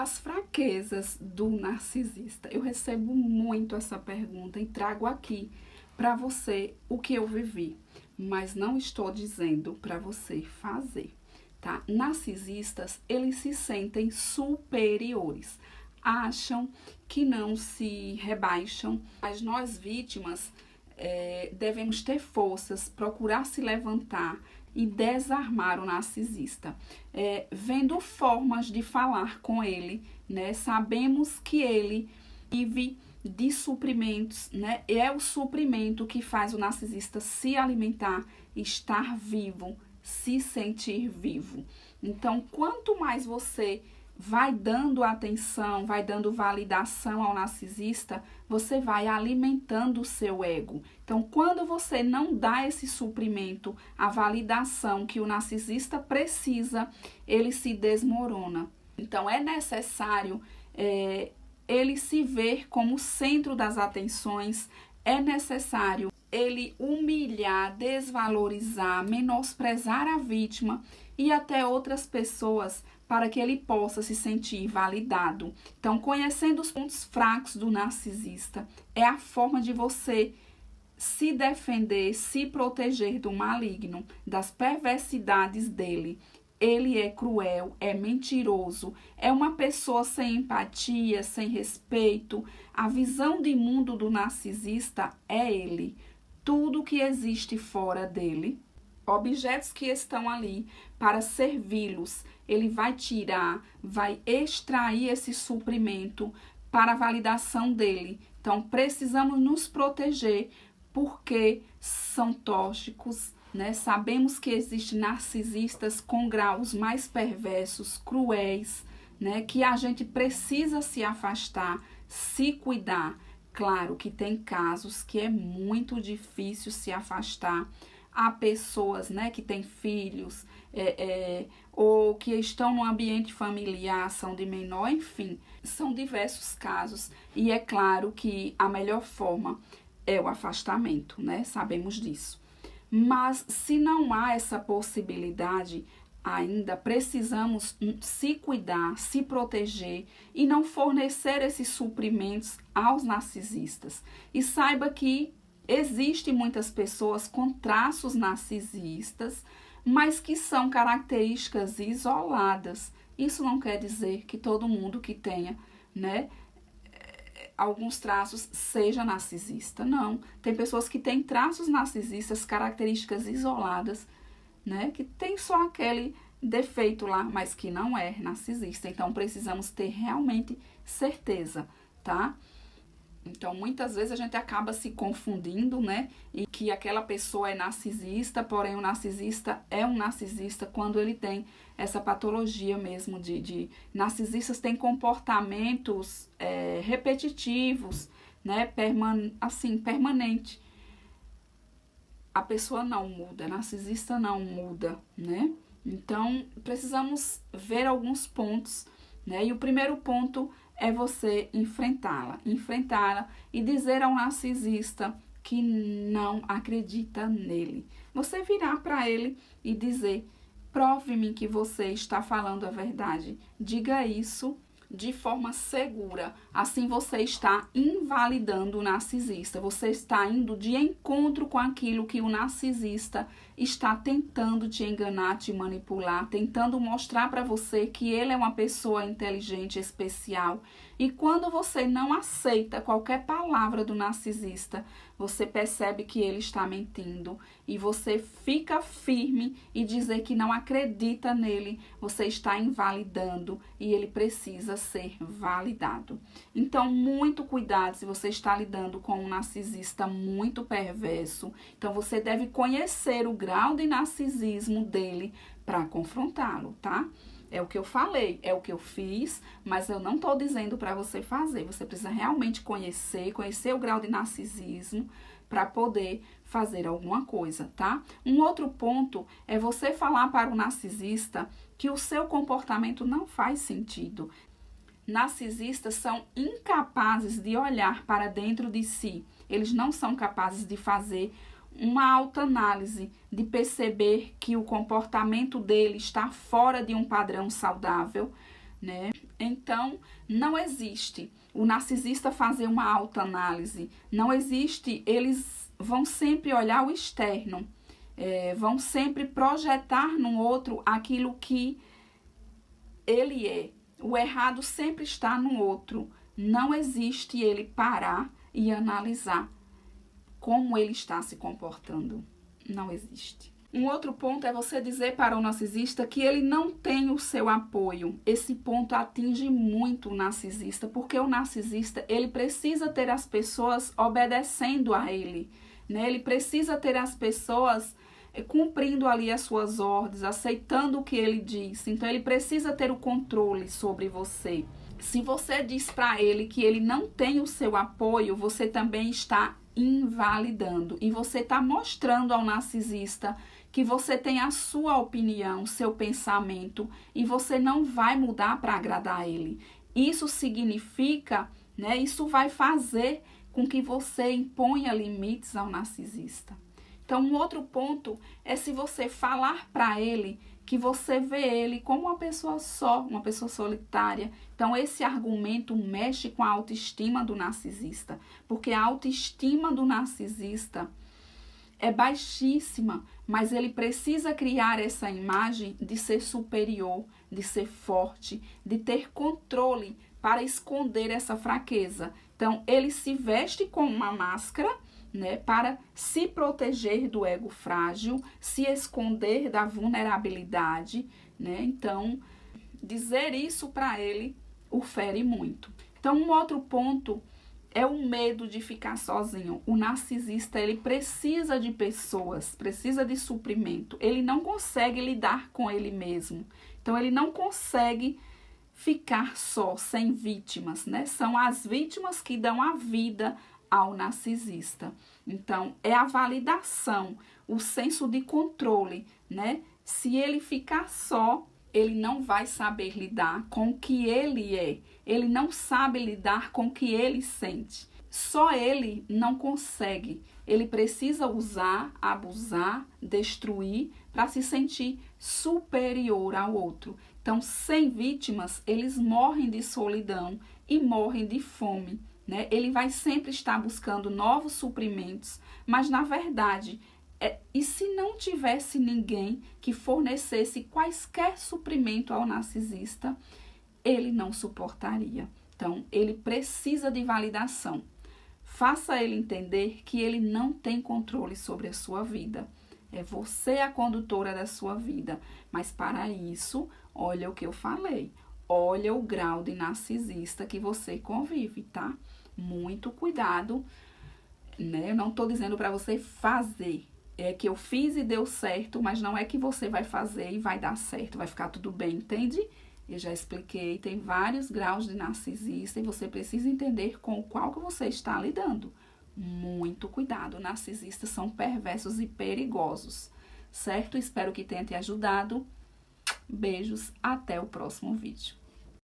das fraquezas do narcisista? Eu recebo muito essa pergunta e trago aqui para você o que eu vivi, mas não estou dizendo para você fazer, tá? Narcisistas, eles se sentem superiores, acham que não se rebaixam, mas nós vítimas devemos ter forças, procurar se levantar e desarmar o narcisista, vendo formas de falar com ele, né? Sabemos que ele vive de suprimentos, né? É o suprimento que faz o narcisista se alimentar, estar vivo, se sentir vivo. Então, quanto mais você vai dando atenção, vai dando validação ao narcisista, você vai alimentando o seu ego. Então, quando você não dá esse suprimento, a validação que o narcisista precisa, ele se desmorona. Então, é necessário ele se ver como centro das atenções, é necessário ele humilhar, desvalorizar, menosprezar a vítima e até outras pessoas para que ele possa se sentir validado. Então, conhecendo os pontos fracos do narcisista, é a forma de você se defender, se proteger do maligno, das perversidades dele. Ele é cruel, é mentiroso, é uma pessoa sem empatia, sem respeito. A visão de mundo do narcisista é ele. Tudo que existe fora dele, objetos que estão ali para servi-los, ele vai tirar, vai extrair esse suprimento para a validação dele. Então, precisamos nos proteger porque são tóxicos, né? Sabemos que existem narcisistas com graus mais perversos, cruéis, né? Que a gente precisa se afastar, se cuidar. Claro que tem casos que é muito difícil se afastar. Há pessoas, né, que têm filhos ou que estão no ambiente familiar, são de menor, enfim, são diversos casos. E é claro que a melhor forma é o afastamento, né? Sabemos disso. Mas se não há essa possibilidade, ainda precisamos se cuidar, se proteger e não fornecer esses suprimentos aos narcisistas. E saiba que existem muitas pessoas com traços narcisistas, mas que são características isoladas. Isso não quer dizer que todo mundo que tenha, né, alguns traços seja narcisista. Não. Tem pessoas que têm traços narcisistas, características isoladas, né, que tem só aquele defeito lá, mas que não é narcisista. Então, precisamos ter realmente certeza, tá? Então, muitas vezes a gente acaba se confundindo, né? E que aquela pessoa é narcisista, porém o narcisista é um narcisista quando ele tem essa patologia mesmo de narcisistas têm comportamentos repetitivos, né? Permanente. A pessoa não muda, narcisista não muda, né? Então, precisamos ver alguns pontos, né? E o primeiro ponto é você enfrentá-la e dizer ao narcisista que não acredita nele. Você virar para ele e dizer: prove-me que você está falando a verdade. Diga isso de forma segura. Assim você está invalidando o narcisista. Você está indo de encontro com aquilo que o narcisista está tentando te enganar, te manipular, tentando mostrar para você que ele é uma pessoa inteligente, especial. E quando você não aceita qualquer palavra do narcisista, você percebe que ele está mentindo e você fica firme e dizer que não acredita nele, você está invalidando e ele precisa ser validado. Então, muito cuidado se você está lidando com um narcisista muito perverso. Então, você deve conhecer o grau de narcisismo dele para confrontá-lo, tá? É o que eu falei, é o que eu fiz, mas eu não estou dizendo para você fazer. Você precisa realmente conhecer o grau de narcisismo para poder fazer alguma coisa, tá? Um outro ponto é você falar para o narcisista que o seu comportamento não faz sentido. Narcisistas são incapazes de olhar para dentro de si. Eles não são capazes de fazer uma autoanálise, de perceber que o comportamento dele está fora de um padrão saudável, né? Então, não existe o narcisista fazer uma autoanálise, não existe, eles vão sempre olhar o externo, vão sempre projetar no outro aquilo que ele é. O errado sempre está no outro, não existe ele parar e analisar como ele está se comportando, não existe. Um outro ponto é você dizer para o narcisista que ele não tem o seu apoio. Esse ponto atinge muito o narcisista, porque o narcisista, ele precisa ter as pessoas obedecendo a ele, né? Ele precisa ter as pessoas cumprindo ali as suas ordens, aceitando o que ele diz. Então, ele precisa ter o controle sobre você. Se você diz para ele que ele não tem o seu apoio, você também está invalidando. E você está mostrando ao narcisista que você tem a sua opinião, seu pensamento, e você não vai mudar para agradar ele. Isso significa, né? Isso vai fazer com que você imponha limites ao narcisista. Então, um outro ponto é se você falar para ele que você vê ele como uma pessoa só, uma pessoa solitária. Então, esse argumento mexe com a autoestima do narcisista, porque a autoestima do narcisista é baixíssima, mas ele precisa criar essa imagem de ser superior, de ser forte, de ter controle para esconder essa fraqueza. Então, ele se veste com uma máscara, né, para se proteger do ego frágil, se esconder da vulnerabilidade, né? Então, dizer isso para ele o fere muito. Então, um outro ponto é o medo de ficar sozinho. O narcisista, ele precisa de pessoas, precisa de suprimento. Ele não consegue lidar com ele mesmo. Então, ele não consegue ficar só, sem vítimas, né? São as vítimas que dão a vida ao narcisista. Então, é a validação, o senso de controle, né? Se ele ficar só, ele não vai saber lidar com o que ele é. Ele não sabe lidar com o que ele sente. Só ele não consegue. Ele precisa usar, abusar, destruir para se sentir superior ao outro. Então, sem vítimas, eles morrem de solidão e morrem de fome, né? Ele vai sempre estar buscando novos suprimentos, mas na verdade, e se não tivesse ninguém que fornecesse quaisquer suprimento ao narcisista, ele não suportaria. Então, ele precisa de validação. Faça ele entender que ele não tem controle sobre a sua vida. É você a condutora da sua vida. Mas para isso, olha o que eu falei. Olha o grau de narcisista que você convive, tá? Muito cuidado, né? Eu não tô dizendo para você fazer. É que eu fiz e deu certo, mas não é que você vai fazer e vai dar certo, vai ficar tudo bem, entende? Eu já expliquei, tem vários graus de narcisista e você precisa entender com qual que você está lidando. Muito cuidado, narcisistas são perversos e perigosos, certo? Espero que tenha te ajudado. Beijos, até o próximo vídeo.